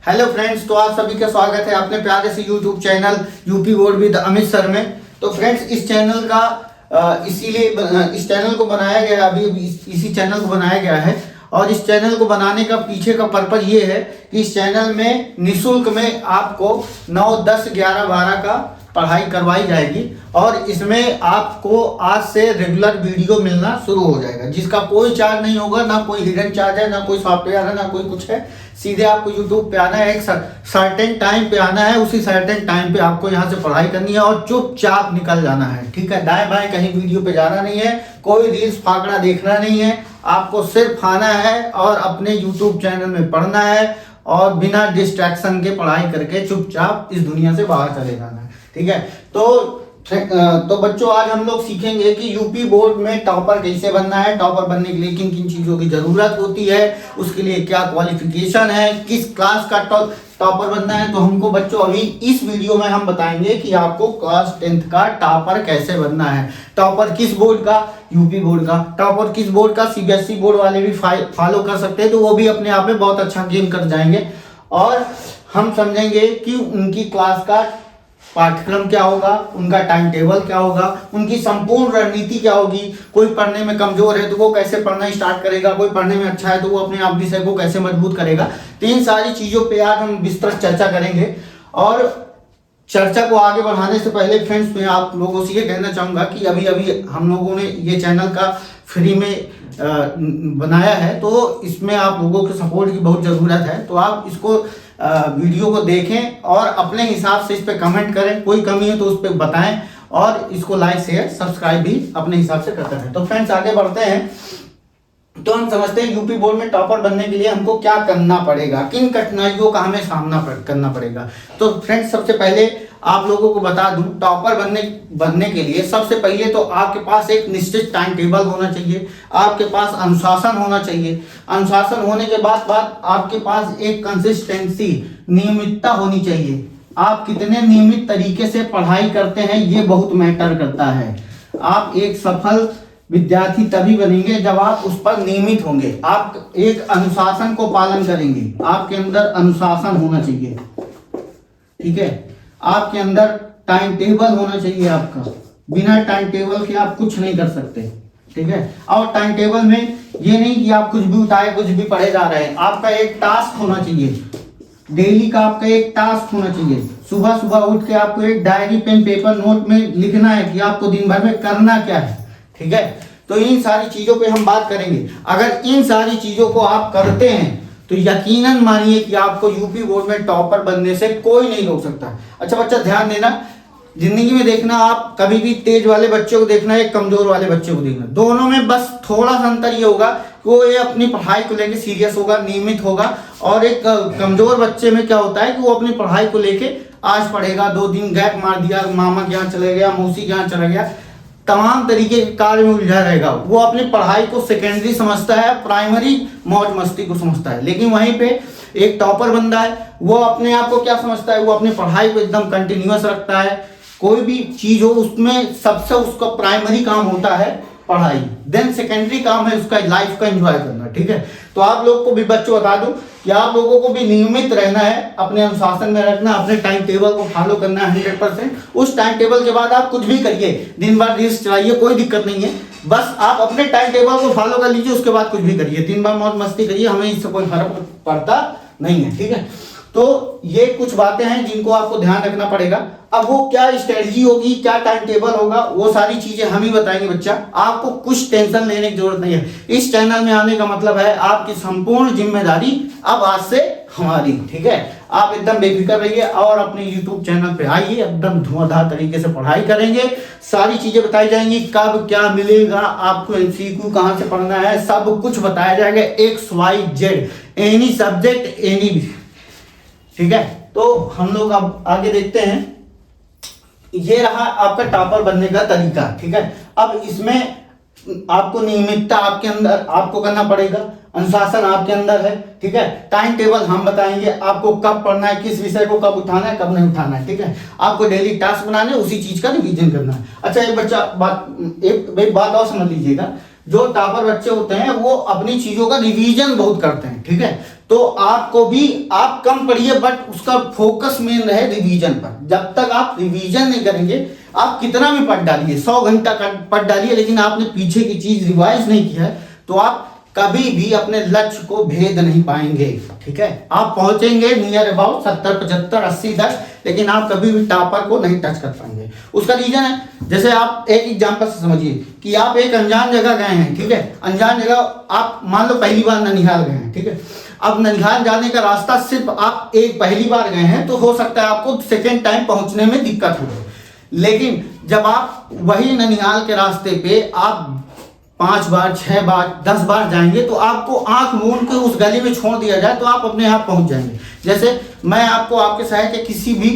Hello friends, तो आप सभी का स्वागत है अपने प्यारे से YouTube channel UP board with Amit sir में। तो फ्रेंड्स, इस चैनल का इसीलिए इस चैनल को बनाया गया, अभी इसी चैनल को बनाया गया है। और इस चैनल को बनाने का पीछे का पर्पज ये है कि इस चैनल में निःशुल्क में आपको 9, 10, 11, 12 का पढ़ाई करवाई जाएगी और इसमें आपको आज से रेगुलर वीडियो मिलना शुरू हो जाएगा, जिसका कोई चार्ज नहीं होगा, ना कोई हिडन चार्ज है, ना कोई सॉफ्टवेयर है, ना कोई कुछ है। सीधे आपको यूट्यूब पे आना है, एक सर्टेन टाइम पे आना है, उसी सर्टेन टाइम पे आपको यहाँ से पढ़ाई करनी है और चुपचाप निकल जाना है। ठीक है, दाएं बाएं कहीं वीडियो पे जाना नहीं है, कोई रील्स फाकड़ा देखना नहीं है, आपको सिर्फ आना है और अपने यूट्यूब चैनल में पढ़ना है और बिना डिस्ट्रैक्शन के पढ़ाई करके चुपचाप इस दुनिया से बाहर चले जाना है। ठीक है, तो बच्चों, आज हम लोग सीखेंगे कि यूपी बोर्ड में टॉपर कैसे बनना है, टॉपर बनने के लिए किन किन चीजों की जरूरत होती है, उसके लिए क्या क्वालिफिकेशन है, किस क्लास का टॉपर बनना है। तो हमको बच्चों अभी इस वीडियो में हम बताएंगे कि आपको क्लास 10th का टॉपर कैसे बनना है। टॉपर किस बोर्ड का? यूपी बोर्ड का। टॉपर किस बोर्ड का? सीबीएसई बोर्ड वाले भी फॉलो कर सकते हैं, तो वो भी अपने आप में बहुत अच्छा गेम कर जाएंगे। और हम समझेंगे कि उनकी क्लास का पाठ्यक्रम क्या होगा, उनका टाइम टेबल क्या होगा, उनकी संपूर्ण रणनीति क्या होगी। कोई पढ़ने में कमजोर है तो वो कैसे पढ़ना स्टार्ट करेगा, कोई पढ़ने में अच्छा है तो वो अपने आप विषय को कैसे मजबूत करेगा। तो इन सारी चीजों पे आज हम विस्तृत चर्चा करेंगे। और चर्चा को आगे बढ़ाने से पहले फ्रेंड्स, मैं आप लोगों से ये कहना चाहूंगा कि अभी अभी हम लोगों ने ये चैनल का फ्री में बनाया है, तो इसमें आप लोगों के सपोर्ट की बहुत ज़रूरत है। तो आप इसको वीडियो को देखें और अपने हिसाब से इस पर कमेंट करें, कोई कमी है तो उस पर बताएं और इसको लाइक शेयर सब्सक्राइब भी अपने हिसाब से करते रहें। तो फ्रेंड्स, आगे बढ़ते हैं। तो हम समझते हैं यूपी बोर्ड में टॉपर बनने के लिए हमको क्या करना पड़ेगा, किन कठिनाइयों का हमें सामना करना पड़ेगा। तो फ्रेंड्स, सबसे पहले आप लोगों को बता दूं, टॉपर बनने के लिए सबसे पहले तो आपके पास एक निश्चित टाइम टेबल होना चाहिए, आपके पास अनुशासन होना चाहिए। अनुशासन होने के बाद आपके पास एक कंसिस्टेंसी, नियमितता होनी चाहिए। आप कितने नियमित तरीके से पढ़ाई करते हैं ये बहुत मैटर करता है। आप एक सफल विद्यार्थी तभी बनेंगे जब आप उस पर नियमित होंगे, आप एक अनुशासन को पालन करेंगे। आपके अंदर अनुशासन होना चाहिए। ठीक है, आपके अंदर टाइम टेबल होना चाहिए। आपका बिना टाइम टेबल के आप कुछ नहीं कर सकते। ठीक है, और टाइम टेबल में ये नहीं कि आप कुछ भी उठाए कुछ भी पढ़े जा रहे हैं। आपका एक टास्क होना चाहिए, डेली का आपका एक टास्क होना चाहिए। सुबह सुबह उठ के आपको एक डायरी पेन पेपर नोट में लिखना है कि आपको दिन भर में करना क्या है। ठीक है, तो इन सारी चीजों पे हम बात करेंगे। अगर इन सारी चीजों को आप करते हैं तो यकीनन मानिए कि आपको यूपी बोर्ड में टॉपर बनने से कोई नहीं रोक सकता। अच्छा बच्चा, ध्यान देना, जिंदगी में देखना, आप कभी भी तेज वाले बच्चे को देखना है, कमजोर वाले बच्चे को देखना, दोनों में बस थोड़ा सा अंतर ये होगा कि वो ये अपनी पढ़ाई को लेके सीरियस होगा, नियमित होगा। और एक कमजोर बच्चे में क्या होता है कि वो अपनी पढ़ाई को लेके आज पढ़ेगा, 2 दिन गैप मार दिया, मामा के यहाँ चले गया, मौसी के यहाँ चला गया, तमाम तरीके के कार्य में उलझा रहेगा। वो अपनी पढ़ाई को सेकेंडरी समझता है, प्राइमरी मौज मस्ती को समझता है। लेकिन वहीं पे एक टॉपर बंदा है, वो अपने आप को क्या समझता है, वो अपनी पढ़ाई को एकदम कंटिन्यूअस रखता है। कोई भी चीज हो उसमें सबसे उसका प्राइमरी काम होता है पढ़ाई, देन सेकेंडरी काम है उसका लाइफ का एंजॉय करना। ठीक है, तो आप लोग को भी बच्चों बता दूं कि आप लोगों को भी नियमित रहना है, अपने अनुशासन में रखना, अपने टाइम टेबल को फॉलो करना है 100%। उस टाइम टेबल के बाद आप कुछ भी करिए, दिन भर रील्स चलाइए, कोई दिक्कत नहीं है। बस आप अपने टाइम टेबल को फॉलो कर लीजिए, उसके बाद कुछ भी करिए, दिन भर मौज मस्ती करिए, हमें इससे कोई फर्क पड़ता नहीं है। ठीक है, तो ये कुछ बातें हैं जिनको आपको ध्यान रखना पड़ेगा। अब वो क्या स्ट्रेटजी होगी, क्या टाइम टेबल होगा, वो सारी चीजें हम ही बताएंगे बच्चा। आपको कुछ टेंशन लेने की जरूरत नहीं है। इस चैनल में आने का मतलब है आपकी संपूर्ण जिम्मेदारी अब आज से हमारी। ठीक है, आप एकदम बेफिक्र रहिए और अपने YouTube चैनल पे आइए, एकदम धुआंधार तरीके से पढ़ाई करेंगे। सारी चीजें बताई जाएंगी, कब क्या मिलेगा, आपको MCQ कहाँ से पढ़ना है, सब कुछ बताया जाएगा, XYZ, एनी सब्जेक्ट एनी। ठीक है, तो हम लोग अब आगे देखते हैं। ये रहा आपका टॉपर बनने का तरीका। ठीक है, अब इसमें आपको नियमितता आपके अंदर आपको करना पड़ेगा, अनुशासन आपके अंदर है। ठीक है, टाइम टेबल हम बताएंगे आपको, कब पढ़ना है, किस विषय को कब उठाना है, कब नहीं उठाना है। ठीक है, आपको डेली टास्क बनाने, उसी चीज का रिवीजन करना है। अच्छा, एक बात और समझ लीजिएगा, जो टॉपर बच्चे होते हैं वो अपनी चीजों का रिवीजन बहुत करते हैं। ठीक है, तो आपको भी आप कम पढ़िए बट उसका फोकस मेन रहे रिवीजन पर। जब तक आप रिवीजन नहीं करेंगे, आप कितना भी पढ़ डालिए, 100 घंटा पढ़ डालिए, लेकिन आपने पीछे की चीज रिवाइज नहीं किया है तो आप कभी भी अपने लक्ष्य को भेद नहीं पाएंगे। ठीक है, आप पहुंचेंगे नियर अबाउट 70, 75, 80, 10, लेकिन आप कभी भी टॉपर को नहीं टच कर पाएंगे। उसका रीजन है, जैसे आप एक एग्जांपल से समझिए कि आप एक अनजान जगह गए हैं। ठीक है, अनजान जगह आप मान लो पहली बार ननिहाल गए हैं। ठीक है, अब ननिहाल जाने का रास्ता सिर्फ आप एक पहली बार गए हैं तो हो सकता है आपको सेकेंड टाइम पहुंचने में दिक्कत हो, लेकिन जब आप वही ननिहाल के रास्ते पे आप 5 बार, 6 बार, 10 बार जाएंगे तो आपको आंख मूंद के उस गली में छोड़ दिया जाए तो आप अपने आप पहुंच जाएंगे। जैसे मैं आपको आपके शहर के किसी भी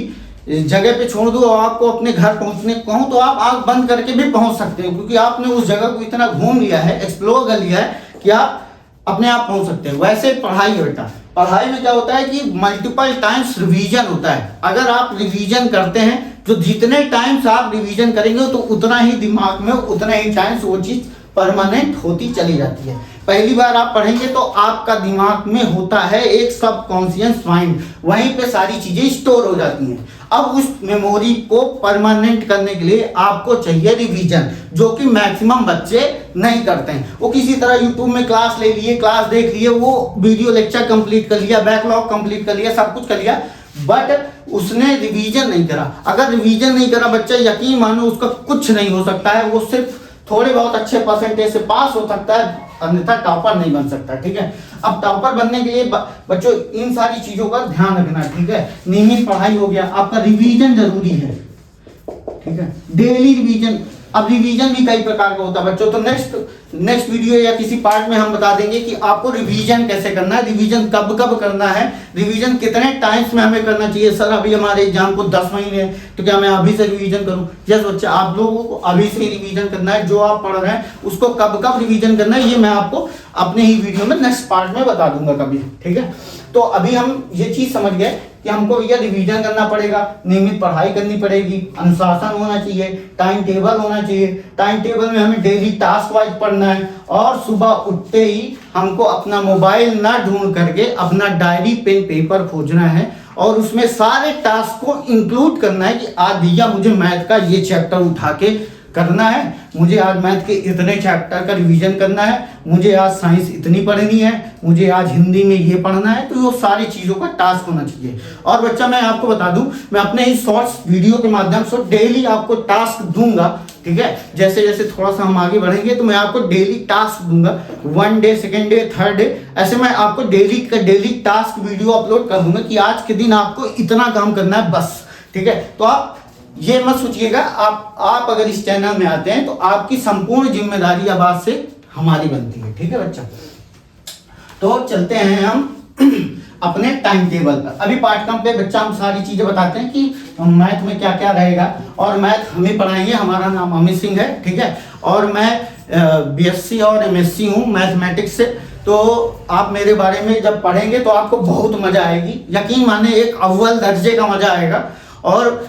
जगह पे छोड़ दूं और आपको अपने घर पहुंचने कहूं तो आप आंख बंद करके भी पहुंच सकते हैं, क्योंकि आपने उस जगह को इतना घूम लिया है, एक्सप्लोर कर लिया है कि आप अपने आप पहुंच सकते हैं। वैसे पढ़ाई है बेटा, पढ़ाई में क्या होता है कि मल्टीपल टाइम्स रिवीजन होता है। अगर आप रिवीजन करते हैं तो जितने टाइम्स आप रिवीजन करेंगे तो उतना ही दिमाग में, उतना ही टाइम्स वो चीज परमानेंट होती चली जाती है। पहली बार आप पढ़ेंगे तो आपका दिमाग में होता है एक सबकॉन्शियस माइंड, वहीं पे सारी चीजें स्टोर हो जाती हैं। अब उस मेमोरी को परमानेंट करने के लिए आपको चाहिए रिवीजन, जो कि मैक्सिमम बच्चे नहीं करते हैं। वो किसी तरह यूट्यूब में क्लास ले लिए, क्लास देख लिए, वो वीडियो लेक्चर कंप्लीट कर लिया, बैकलॉग कंप्लीट कर लिया, सब कुछ कर लिया, बट उसने रिवीजन नहीं करा। अगर रिवीजन नहीं करा बच्चा, यकीन मानो उसका कुछ नहीं हो सकता है, वो सिर्फ थोड़े बहुत अच्छे परसेंटेज से पास हो सकता है, अन्यथा टॉपर नहीं बन सकता। ठीक है, अब टॉपर बनने के लिए बच्चों इन सारी चीजों का ध्यान रखना। ठीक है, नियमित पढ़ाई हो गया, आपका रिवीजन जरूरी है। ठीक है, डेली रिवीजन। अब रिवीजन भी कई प्रकार का होता है बच्चों, तो नेक्स्ट वीडियो या किसी पार्ट में हम बता देंगे कि आपको रिवीजन कैसे करना है, रिवीजन कब कब करना है, रिवीजन कितने टाइम्स में हमें करना चाहिए। सर अभी हमारे एग्जाम को 10 महीने हैं तो क्या मैं अभी से रिवीजन करूं? यस बच्चा, आप लोगों को अभी से रिवीजन करना है। जो आप पढ़ रहे हैं उसको कब कब रिवीजन करना है ये मैं आपको अपने ही वीडियो में नेक्स्ट पार्ट में बता दूंगा कभी। ठीक है, तो अभी हम ये चीज समझ गए कि हमको भैया रिवीजन करना पड़ेगा, नियमित पढ़ाई करनी पड़ेगी, अनुशासन होना चाहिए, टाइम टेबल होना चाहिए। टाइम टेबल में हमें डेली टास्क वाइज पढ़ना है, और सुबह उठते ही हमको अपना मोबाइल ना ढूंढ करके अपना डायरी पेन पेपर खोजना है और उसमें सारे टास्क को इंक्लूड करना है कि आज भैया मुझे मैथ का ये चैप्टर उठा के करना है, मुझे आज मैथ के इतने चैप्टर का रिवीजन करना है, मुझे आज साइंस इतनी पढ़नी है, मुझे आज हिंदी में ये पढ़ना है। तो वो सारी चीज़ों का टास्क होना चाहिए। और बच्चा मैं आपको बता दूं, मैं अपने ही शॉर्ट्स वीडियो के माध्यम से डेली आपको टास्क दूंगा। ठीक है, जैसे जैसे थोड़ा सा हम आगे बढ़ेंगे तो मैं आपको डेली टास्क दूंगा, 1 day, 2nd day, 3rd day, ऐसे मैं आपको डेली टास्क वीडियो अपलोड कर दूंगा कि आज के दिन आपको इतना काम करना है बस। ठीक है, तो आप ये मत सोचिएगा, आप अगर इस चैनल में आते हैं तो आपकी संपूर्ण जिम्मेदारी अब आज से हमारी बनती है। ठीक है बच्चा, तो चलते हैं हम अपने टाइम टेबल पर। अभी पाठक्रम पे बच्चा हम सारी चीजें बताते हैं कि मैथ में क्या क्या रहेगा, और मैथ हमें पढ़ाएंगे। हमारा नाम अमित सिंह है। ठीक है, और मैं BSc और MSc हूँ मैथमेटिक्स से। तो आप मेरे बारे में जब पढ़ेंगे तो आपको बहुत मजा आएगी, यकीन माने एक अव्वल दर्जे का मजा आएगा, और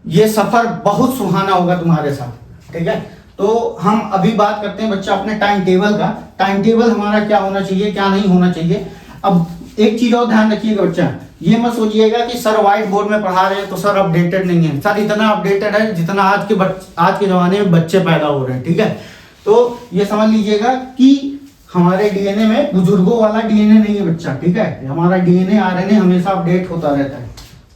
ये सफर बहुत सुहाना होगा तुम्हारे साथ। ठीक है, तो हम अभी बात करते हैं बच्चा अपने टाइम टेबल का। टाइम टेबल हमारा क्या होना चाहिए, क्या नहीं होना चाहिए। अब एक चीज और ध्यान रखिएगा बच्चा, ये मत सोचिएगा कि सर व्हाइट बोर्ड में पढ़ा रहे हैं तो सर अपडेटेड नहीं है। सर इतना अपडेटेड है जितना आज के जमाने में बच्चे पैदा हो रहे हैं। ठीक है, तो ये समझ लीजिएगा कि हमारे डीएनए में बुजुर्गों वाला डीएनए नहीं है बच्चा। ठीक है, हमारा डीएनए RNA हमेशा अपडेट होता रहता है।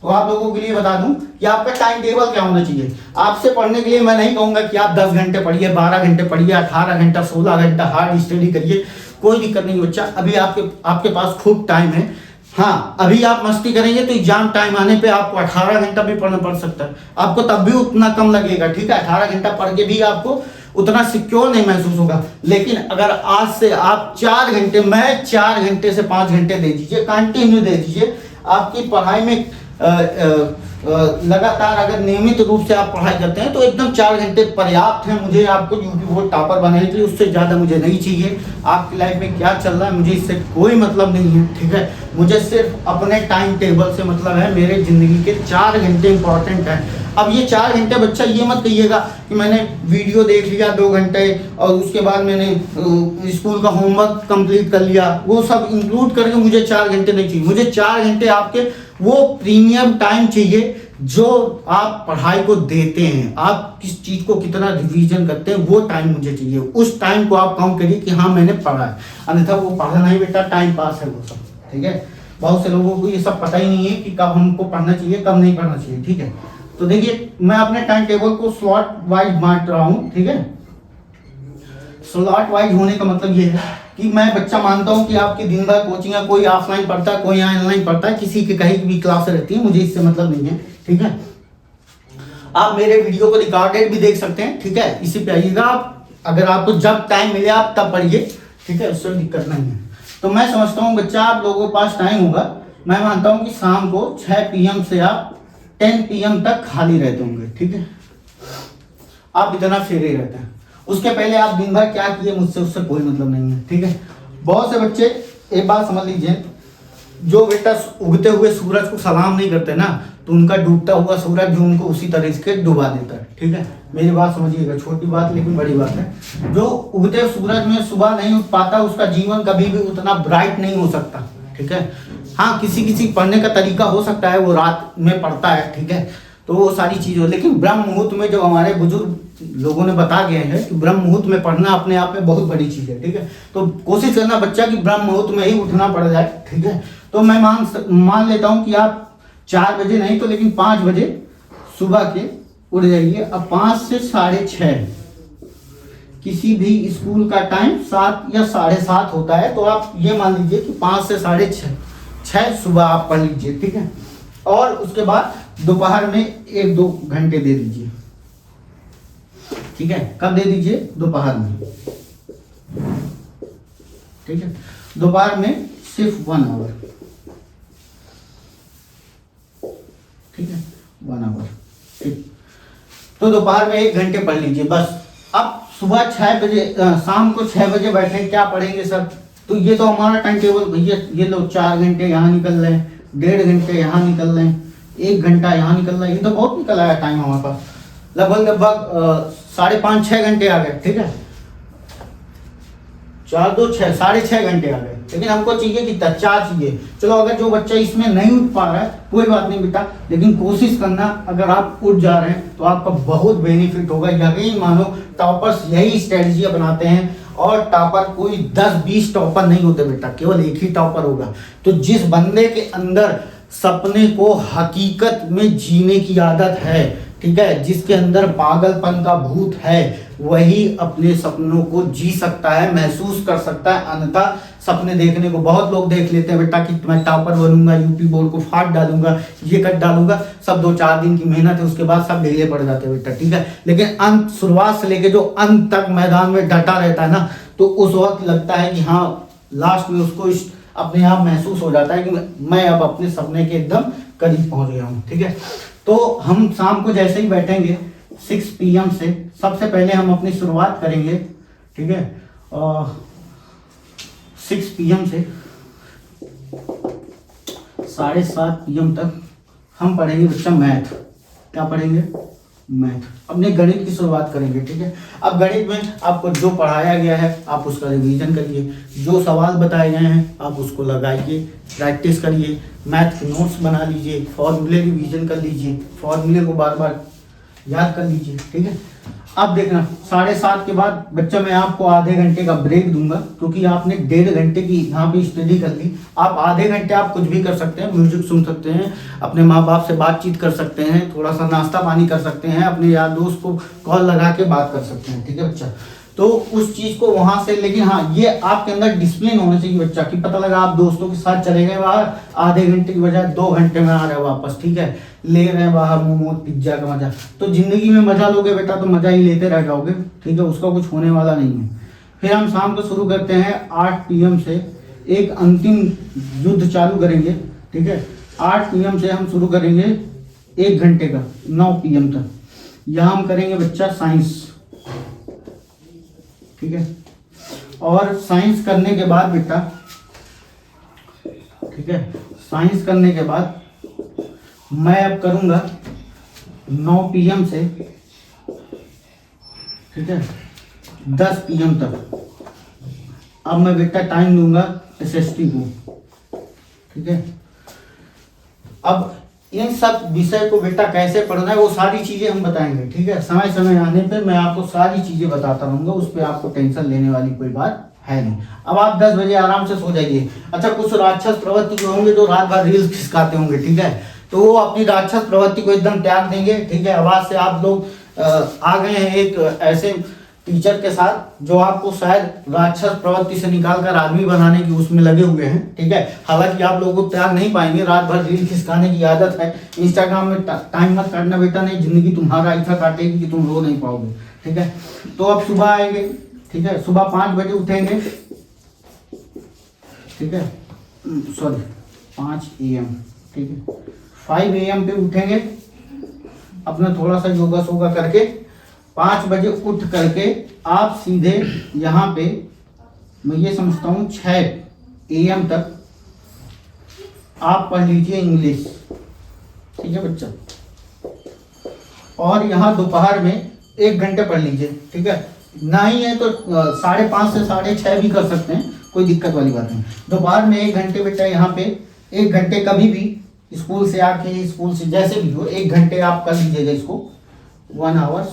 तो आप लोगों के लिए बता दूं कि आपका टाइम टेबल क्या होना चाहिए। आपसे पढ़ने के लिए मैं नहीं कहूंगा कि आप 10 घंटे पढ़िए, 12 घंटे पढ़िए, 18 घंटा, 16 घंटा हार्ड स्टडी करिए, कोई दिक्कत नहीं बच्चा। अभी आपके पास खूब टाइम है। हाँ, अभी आप मस्ती करेंगे तो एग्जाम टाइम आने पे आपको 18 घंटा भी पढ़ना पड़ सकता है, आपको तब भी उतना कम लगेगा। ठीक है, 18 घंटा पढ़ के भी आपको उतना सिक्योर नहीं महसूस होगा। लेकिन अगर आज से आप 4 घंटे, मैं 4 घंटे से 5 घंटे दे दीजिए, कंटिन्यू दे दीजिए, आपकी पढ़ाई में लगातार अगर नियमित रूप से आप पढ़ाई करते हैं तो एकदम 4 घंटे पर्याप्त है। मुझे आपको यूपी बोर्ड टॉपर बनाने के लिए, उससे ज़्यादा मुझे नहीं चाहिए। आपकी लाइफ में क्या चल रहा है मुझे इससे कोई मतलब नहीं है, ठीक है। मुझे सिर्फ अपने टाइम टेबल से मतलब है। मेरे ज़िंदगी के 4 घंटे इंपॉर्टेंट हैं। अब ये 4 घंटे बच्चा ये मत कहिएगा कि मैंने वीडियो देख लिया 2 घंटे और उसके बाद मैंने स्कूल का होमवर्क कंप्लीट कर लिया, वो सब इंक्लूड करके मुझे 4 घंटे नहीं चाहिए। मुझे 4 घंटे आपके वो प्रीमियम टाइम चाहिए जो आप पढ़ाई को देते हैं, आप किस चीज़ को कितना रिवीजन करते हैं, वो टाइम मुझे चाहिए। उस टाइम को आप काउंट करिए कि हाँ मैंने पढ़ा है, अन्यथा वो पढ़ा नहीं बेटा, टाइम पास है वो सब, ठीक है। बहुत से लोगों को ये सब पता ही नहीं है कि कब हमको पढ़ना चाहिए कब नहीं पढ़ना चाहिए, ठीक है। तो देखिए मैं अपने टाइम टेबल को स्लॉट वाइज बांट रहा हूँ, ठीक है। स्लॉट वाइज होने का मतलब ये है कि मैं बच्चा मानता हूँ कि आपकी दिन भर कोचिंग है, कोई ऑफलाइन पढ़ता है, कोई ऑनलाइन पढ़ता है, किसी की कहीं भी क्लास रहती है, मुझे इससे मतलब नहीं है, ठीक है। आप मेरे वीडियो को रिकॉर्डेड भी देख सकते हैं, ठीक है। इसी पे आइएगा आप, अगर आपको जब टाइम मिले आप तब पढ़िए, ठीक है, उससे दिक्कत नहीं है। तो मैं समझता हूँ बच्चा आप लोगों के पास टाइम होगा, मैं मानता हूँ कि शाम को 6 PM से आप 10 PM तक खाली रहते होंगे, ठीक है। आप इतना फ्री रहते हैं, उसके पहले आप दिन भर क्या किए मुझसे उससे कोई मतलब नहीं है, ठीक है। बहुत से बच्चे एक बात समझ लीजिए, जो बेटा उगते हुए सूरज को सलाम नहीं करते ना, तो उनका डूबता हुआ सूरज भी उनको उसी तरह से डुबा देता है, ठीक है। मेरी बात समझिएगा, छोटी बात लेकिन बड़ी बात है। जो उगते सूरज में सुबह नहीं उठ पाता उसका जीवन कभी भी उतना ब्राइट नहीं हो सकता, ठीक है। हाँ, किसी किसी पढ़ने का तरीका हो सकता है, वो रात में पढ़ता है, ठीक है, तो वो सारी चीज़ें, लेकिन ब्रह्म मुहूर्त में जो हमारे बुजुर्ग लोगों ने बता गए हैं कि ब्रह्म मुहूर्त में पढ़ना अपने आप में बहुत बड़ी चीज़ है, ठीक है। तो कोशिश करना बच्चा कि ब्रह्म मुहूर्त में ही उठना पड़ जाए, ठीक है। तो मैं मान लेता हूँ कि आप 4 बजे नहीं तो लेकिन 5 बजे सुबह के उठ जाइए। अब 5 से 6:30 किसी भी स्कूल का टाइम 7 या 7:30 होता है, तो आप ये मान लीजिए कि 5 से 6:30 सुबह आप पढ़ लीजिए, ठीक है। और उसके बाद दोपहर में 1-2 घंटे दे दीजिए, ठीक है। कब दे दीजिए? दोपहर में, ठीक है। दोपहर में सिर्फ 1 आवर, ठीक है, 1 आवर, ठीक। तो दोपहर में 1 घंटे पढ़ लीजिए बस। अब सुबह 6 बजे शाम को 6 बजे बैठे, क्या पढ़ेंगे सर? तो ये तो हमारा टाइम टेबल भैया, ये लो 4 घंटे यहाँ निकल रहे हैं, 1.5 घंटे यहाँ निकल रहे हैं, 1 घंटा यहाँ निकल रहा है, ये तो बहुत निकल आया टाइम हमारे पास। लगभग 5.5-6 घंटे आ गए, ठीक है। 4-2-6 6.5 घंटे आ गए, लेकिन हमको चाहिए कितना? 4 चाहिए। चलो अगर जो बच्चा इसमें नहीं उठ पा रहा है कोई बात नहीं बेटा, लेकिन कोशिश करना, अगर आप उठ जा रहे हैं तो आपका बहुत बेनिफिट होगा। यकीन मानो टॉपर्स यही स्ट्रेटजी बनाते हैं, और टॉपर कोई 10-20 टॉपर नहीं होते बेटा, केवल एक ही टॉपर होगा। तो जिस बंदे के अंदर सपने को हकीकत में जीने की आदत है, ठीक है, जिसके अंदर पागलपन का भूत है, वही अपने सपनों को जी सकता है, महसूस कर सकता है। अन्यथा सपने देखने को बहुत लोग देख लेते हैं बेटा कि मैं टॉपर बनूंगा, यूपी बोर्ड को फाड़ डालूंगा, ये कर डालूंगा, सब 2-4 दिन की मेहनत है, उसके बाद सब ढीले पड़ जाते हैं बेटा, ठीक है। लेकिन अंत, शुरुआत से लेके जो अंत तक मैदान में डटा रहता है ना, तो उस वक्त लगता है कि हाँ लास्ट में उसको अपने आप महसूस हो जाता है कि मैं अब अपने सपने के एकदम करीब पहुंच गया हूँ, ठीक है। तो हम शाम को जैसे ही बैठेंगे 6 PM से, सबसे पहले हम अपनी शुरुआत करेंगे, ठीक है, 6 PM से 7:30 PM तक हम पढ़ेंगे बच्चा मैथ। क्या पढ़ेंगे? मैथ। अपने गणित की शुरुआत करेंगे, ठीक है। अब गणित में आपको जो पढ़ाया गया है आप उसका रिवीजन करिए, जो सवाल बताए गए हैं आप उसको लगाइए, प्रैक्टिस करिए, मैथ के नोट्स बना लीजिए, फॉर्मूले रिवीजन कर लीजिए, फॉर्मूले को बार बार याद कर लीजिए, ठीक है। अब देखना 7:30 के बाद बच्चा मैं आपको आधे घंटे का ब्रेक दूंगा, क्योंकि आपने 1.5 घंटे की यहाँ पे स्टडी कर ली। आप आधे घंटे आप कुछ भी कर सकते हैं, म्यूजिक सुन सकते हैं, अपने माँ बाप से बातचीत कर सकते हैं, थोड़ा सा नाश्ता पानी कर सकते हैं, अपने यार दोस्त को कॉल लगा के बात कर सकते हैं, ठीक है बच्चा। तो उस चीज़ को वहाँ से, लेकिन हाँ ये आपके अंदर डिसिप्लिन होना चाहिए बच्चा, कि पता लगा आप दोस्तों के साथ चले गए बाहर, आधे घंटे की बजाय 2 घंटे में आ रहे हैं वापस, ठीक है, ले रहे हैं बाहर मोमोज पिज्जा का मजा। तो जिंदगी में मजा लोगे बेटा तो मजा ही लेते रह जाओगे, ठीक है, उसका कुछ होने वाला नहीं है। फिर हम शाम को शुरू करते हैं 8 PM से, एक अंतिम युद्ध चालू करेंगे, ठीक है। 8 PM से हम शुरू करेंगे 1 घंटे का 9 PM तक। यहाँ हम करेंगे बच्चा साइंस, ठीक है। और साइंस करने के बाद बेटा, ठीक है, साइंस करने के बाद मैं अब करूँगा 9 PM से, ठीक है, 10 PM तक। अब मैं बेटा टाइम दूंगा SST को, ठीक है। अब इन सब विषय को बेटा कैसे पढ़ना है वो सारी चीजें हम बताएंगे, ठीक है। समय समय आने पे मैं आपको सारी चीजें बताता रहूंगा, उस पर आपको टेंशन लेने वाली कोई बात है नहीं। अब आप 10 बजे आराम से सो जाइए। अच्छा, कुछ राक्षस प्रवृत्ति के होंगे जो रात भर रील्स खिसकाते होंगे, ठीक है, तो वो अपनी राक्षस प्रवृत्ति को एकदम त्याग देंगे, ठीक है। आवाज से आप लोग आ गए हैं एक ऐसे टीचर के साथ जो आपको शायद राक्षस प्रवृत्ति से निकालकर आदमी बनाने की उसमें लगे हुए हैं, ठीक है। हालांकि आप लोगों को त्याग नहीं पाएंगे, रात भर रील खिसकाने की आदत है। इंस्टाग्राम में टाइम मत काटना बेटा, नहीं जिंदगी तुम्हारा ऐसा काटेगी कि तुम रो नहीं पाओगे, ठीक है। तो अब सुबह आएंगे, ठीक है, सुबह 5 बजे उठेंगे, ठीक है, सॉरी 5 AM, ठीक है। 5 AM पे उठेंगे, अपना थोड़ा सा योगा सोगा करके 5 बजे उठ करके आप सीधे यहाँ पे, मैं ये समझता हूँ 6 AM तक आप पढ़ लीजिए इंग्लिश, ठीक है बच्चा। और यहाँ दोपहर में 1 घंटे पढ़ लीजिए, ठीक है। नहीं है तो 5:30 से 6:30 भी कर सकते हैं, कोई दिक्कत वाली बात नहीं। दोपहर में 1 घंटे बेटा यहाँ पे 1 घंटे कभी भी स्कूल से आके, स्कूल से जैसे भी हो 1 घंटे आप कर लीजिएगा इसको, 1 आवर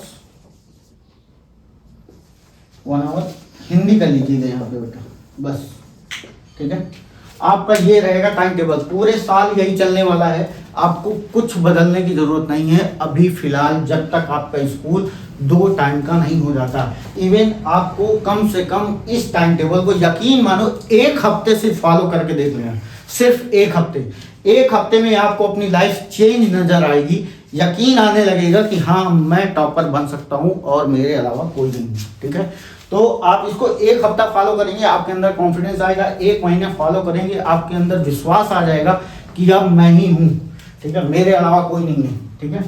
हिंदी कर लीजिएगा यहाँ पे बेटा, बस, ठीक है। आपका ये रहेगा टाइम टेबल, पूरे साल यही चलने वाला है, आपको कुछ बदलने की जरूरत नहीं है अभी फिलहाल, जब तक आपका स्कूल 2 टाइम का नहीं हो जाता। इवन आपको कम से कम इस टाइम टेबल को यकीन मानो 1 हफ्ते से फॉलो करके देख लेना, सिर्फ 1 हफ्ते में आपको अपनी लाइफ चेंज नजर आएगी। यकीन आने लगेगा कि हाँ मैं टॉपर बन सकता हूँ और मेरे अलावा कोई नहीं, ठीक है। तो आप इसको 1 हफ्ता फॉलो करेंगे, आपके अंदर कॉन्फिडेंस आएगा। 1 महीने फॉलो करेंगे, आपके अंदर विश्वास आ जाएगा कि अब मैं ही हूँ, ठीक है, मेरे अलावा कोई नहीं है, ठीक है।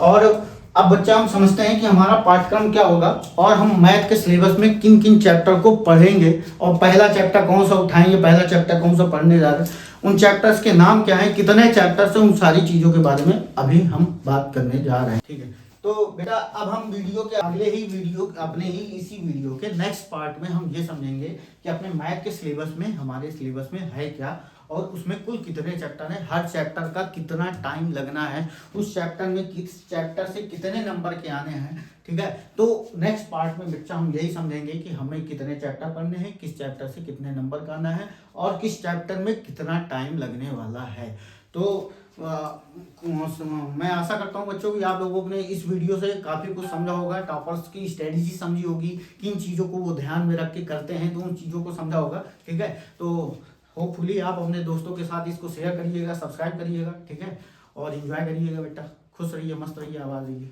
और अब बच्चा हम समझते हैं कि हमारा पाठ्यक्रम क्या होगा और हम मैथ के सिलेबस में किन किन चैप्टर को पढ़ेंगे और पहला चैप्टर कौन सा उठाएंगे, पहला चैप्टर कौन सा पढ़ने जा रहे हैं, उन चैप्टर्स के नाम क्या हैं, कितने चैप्टर्स हैं, उन सारी चीज़ों के बारे में अभी हम बात करने जा रहे हैं, ठीक है। तो बेटा अब हम वीडियो के अगले ही वीडियो, अपने ही इसी वीडियो के नेक्स्ट पार्ट में हम ये समझेंगे कि अपने मैथ के सिलेबस में, हमारे सिलेबस में है क्या और उसमें कुल कितने चैप्टर हैं, हर चैप्टर का कितना टाइम लगना है, उस चैप्टर में किस चैप्टर से कितने नंबर के आने हैं, ठीक है। तो नेक्स्ट पार्ट में बच्चा हम यही समझेंगे कि हमें कितने चैप्टर पढ़ने हैं, किस चैप्टर से कितने नंबर का आना है और किस चैप्टर में कितना टाइम लगने वाला है। तो मैं आशा करता हूँ बच्चों कि आप लोगों ने इस वीडियो से काफ़ी कुछ समझा होगा, टॉपर्स की स्ट्रेटजी समझी होगी, किन चीज़ों को वो ध्यान में रख के करते हैं, तो उन चीज़ों को समझा होगा, ठीक है। तो होपफुली आप अपने दोस्तों के साथ इसको शेयर करिएगा, सब्सक्राइब करिएगा, ठीक है, और एंजॉय करिएगा बेटा। खुश रहिए, मस्त रहिए, आबाद रहिए।